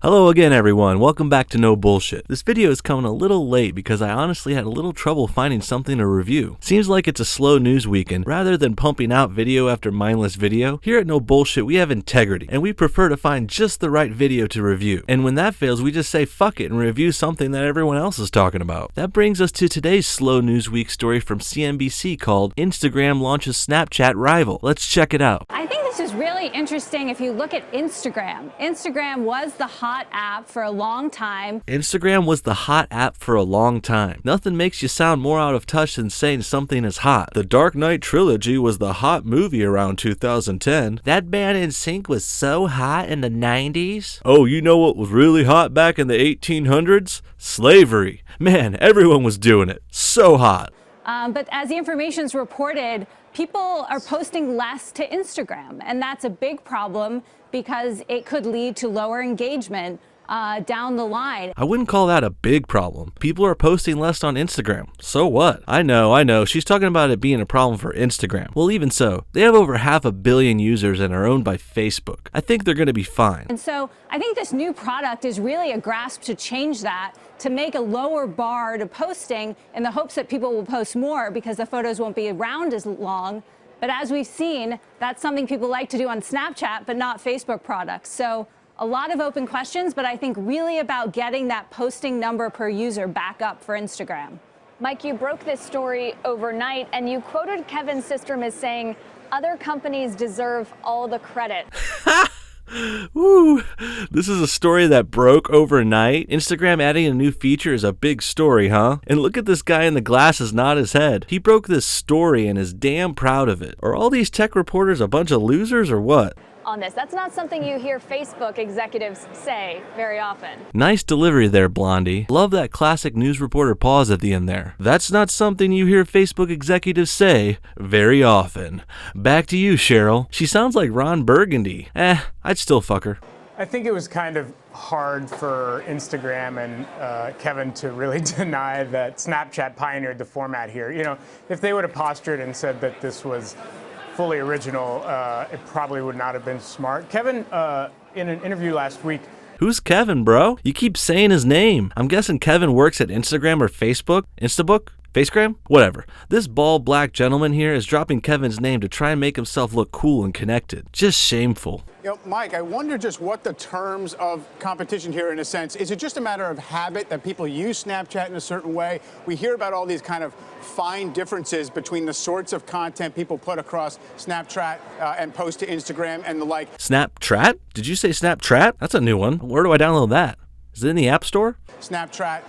Hello again everyone, welcome back to No Bullshit. This video is coming a little late because I honestly had a little trouble finding something to review. Seems like it's a slow news weekend. Rather than pumping out video after mindless video, here at No Bullshit we have integrity, and we prefer to find just the right video to review. And when that fails, we just say fuck it and review something that everyone else is talking about. That brings us to today's slow news week story from CNBC called Instagram Launches Snapchat Rival. Let's check it out. I think this is really interesting if you look at Instagram. Instagram was the hot app for a long time. Instagram was the hot app for a long time. Nothing makes you sound more out of touch than saying something is hot. The Dark Knight trilogy was the hot movie around 2010. That band NSYNC was so hot in the 90s. Oh, you know what was really hot back in the 1800s? Slavery. Man, everyone was doing it. So hot. But as the information's reported, people are posting less to Instagram, and that's a big problem because it could lead to lower engagement down the line. I wouldn't call that a big problem. People are posting less on Instagram. So what? I know. She's talking about it being a problem for Instagram. Well, even so, they have over 500 million users and are owned by Facebook. I think they're going to be fine. And so I think this new product is really a grasp to change that, to make a lower bar to posting in the hopes that people will post more because the photos won't be around as long. But as we've seen, that's something people like to do on Snapchat, but not Facebook products. So a lot of open questions, but I think really about getting that posting number per user back up for Instagram. Mike, you broke this story overnight, and you quoted Kevin Systrom as saying, "Other companies deserve all the credit." Woo! This is a story that broke overnight. Instagram adding a new feature is a big story, huh? And look at this guy in the glasses nod his head. He broke this story and is damn proud of it. Are all these tech reporters a bunch of losers or what? On this, that's not something you hear Facebook executives say very often. Nice delivery there, Blondie. Love that classic news reporter pause at the end there. That's not something you hear Facebook executives say very often. Back to you, Cheryl. She sounds like Ron Burgundy. I'd still fuck her. I think it was kind of hard for Instagram and Kevin to really deny that Snapchat pioneered the format here. You know, if they would have postured and said that this was fully original, it probably would not have been smart. Kevin, in an interview last week. Who's Kevin, bro? You keep saying his name. I'm guessing Kevin works at Instagram or Facebook? Instabook? Facegram? Whatever. This bald black gentleman here is dropping Kevin's name to try and make himself look cool and connected. Just shameful. You know, Mike, I wonder just what the terms of competition here, in a sense. Is it just a matter of habit that people use Snapchat in a certain way? We hear about all these kind of fine differences between the sorts of content people put across Snapchat and post to Instagram and the like. Snapchat? Did you say Snapchat? That's a new one. Where do I download that? Is it in the App Store? Snapchat.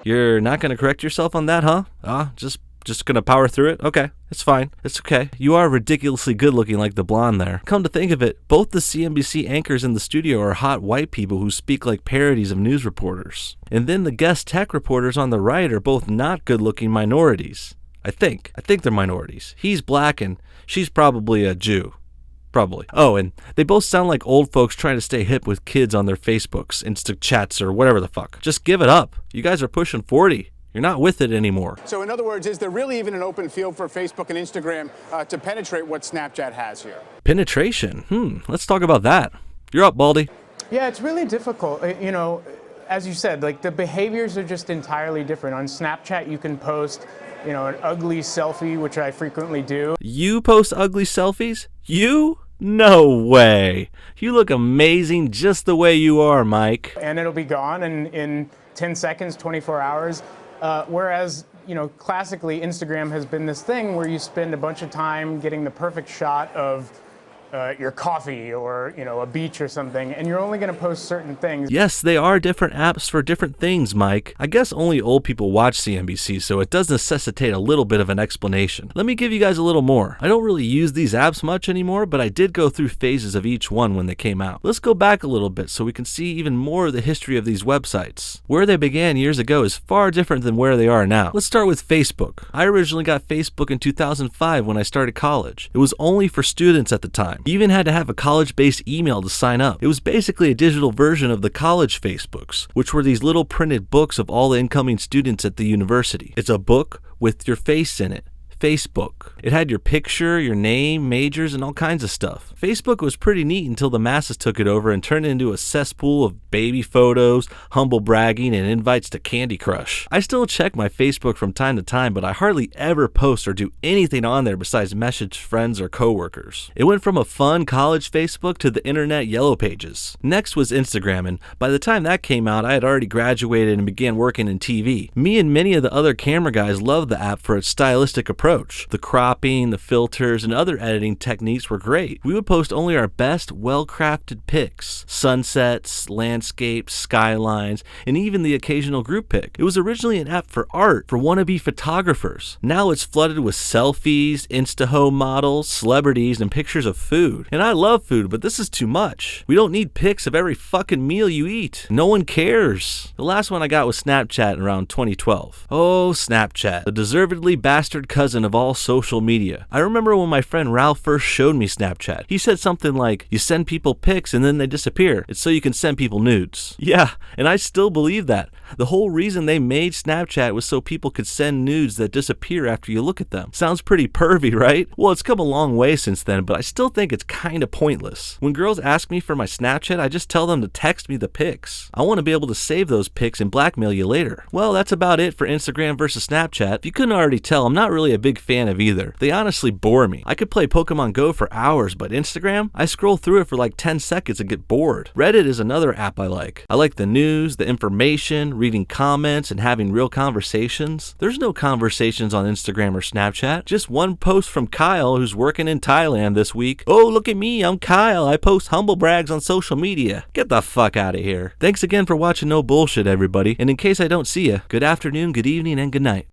You're not going to correct yourself on that, huh? Just going to power through it? Okay, it's fine. It's okay. You are ridiculously good looking like the blonde there. Come to think of it, both the CNBC anchors in the studio are hot white people who speak like parodies of news reporters. And then the guest tech reporters on the right are both not good looking minorities. I think they're minorities. He's black and she's probably a Jew. Probably. Oh, and they both sound like old folks trying to stay hip with kids on their Facebooks, Insta chats, or whatever the fuck. Just give it up. You guys are pushing 40. You're not with it anymore. So in other words, is there really even an open field for Facebook and Instagram to penetrate what Snapchat has here? Penetration? Let's talk about that. You're up, Baldy. Yeah, it's really difficult. You know, as you said, like the behaviors are just entirely different. On Snapchat, you can post, you know, an ugly selfie, which I frequently do. You post ugly selfies? You? No way. You look amazing just the way you are, Mike. And it'll be gone in 10 seconds, 24 hours. Whereas, you know, classically, Instagram has been this thing where you spend a bunch of time getting the perfect shot of your coffee or, you know, a beach or something, and you're only going to post certain things. Yes, they are different apps for different things, Mike. I guess only old people watch CNBC, so it does necessitate a little bit of an explanation. Let me give you guys a little more. I don't really use these apps much anymore, but I did go through phases of each one when they came out. Let's go back a little bit so we can see even more of the history of these websites. Where they began years ago is far different than where they are now. Let's start with Facebook. I originally got Facebook in 2005 when I started college. It was only for students at the time. You even had to have a college-based email to sign up. It was basically a digital version of the college Facebooks, which were these little printed books of all the incoming students at the university. It's a book with your face in it. Facebook. It had your picture, your name, majors, and all kinds of stuff. Facebook was pretty neat until the masses took it over and turned it into a cesspool of baby photos, humble bragging, and invites to Candy Crush. I still check my Facebook from time to time, but I hardly ever post or do anything on there besides message friends or coworkers. It went from a fun college Facebook to the internet yellow pages. Next was Instagram, and by the time that came out, I had already graduated and began working in TV. Me and many of the other camera guys loved the app for its stylistic approach. The cropping, the filters, and other editing techniques were great. We would post only our best, well-crafted pics, sunsets, landscapes, skylines, and even the occasional group pic. It was originally an app for art, for wannabe photographers. Now it's flooded with selfies, Instaho models, celebrities, and pictures of food. And I love food, but this is too much. We don't need pics of every fucking meal you eat. No one cares. The last one I got was Snapchat around 2012. Oh, Snapchat, the deservedly bastard cousin of all social media. I remember when my friend Ralph first showed me Snapchat. He said something like, you send people pics and then they disappear. It's so you can send people nudes. Yeah, and I still believe that. The whole reason they made Snapchat was so people could send nudes that disappear after you look at them. Sounds pretty pervy, right? Well, it's come a long way since then, but I still think it's kinda pointless. When girls ask me for my Snapchat, I just tell them to text me the pics. I want to be able to save those pics and blackmail you later. Well, that's about it for Instagram versus Snapchat. If you couldn't already tell, I'm not really a big fan of either. They honestly bore me. I could play Pokemon Go for hours, but Instagram? I scroll through it for like 10 seconds and get bored. Reddit is another app I like. I like the news, the information, reading comments, and having real conversations. There's no conversations on Instagram or Snapchat. Just one post from Kyle, who's working in Thailand this week. Oh, look at me, I'm Kyle. I post humble brags on social media. Get the fuck out of here. Thanks again for watching No Bullshit, everybody. And in case I don't see you, good afternoon, good evening, and good night.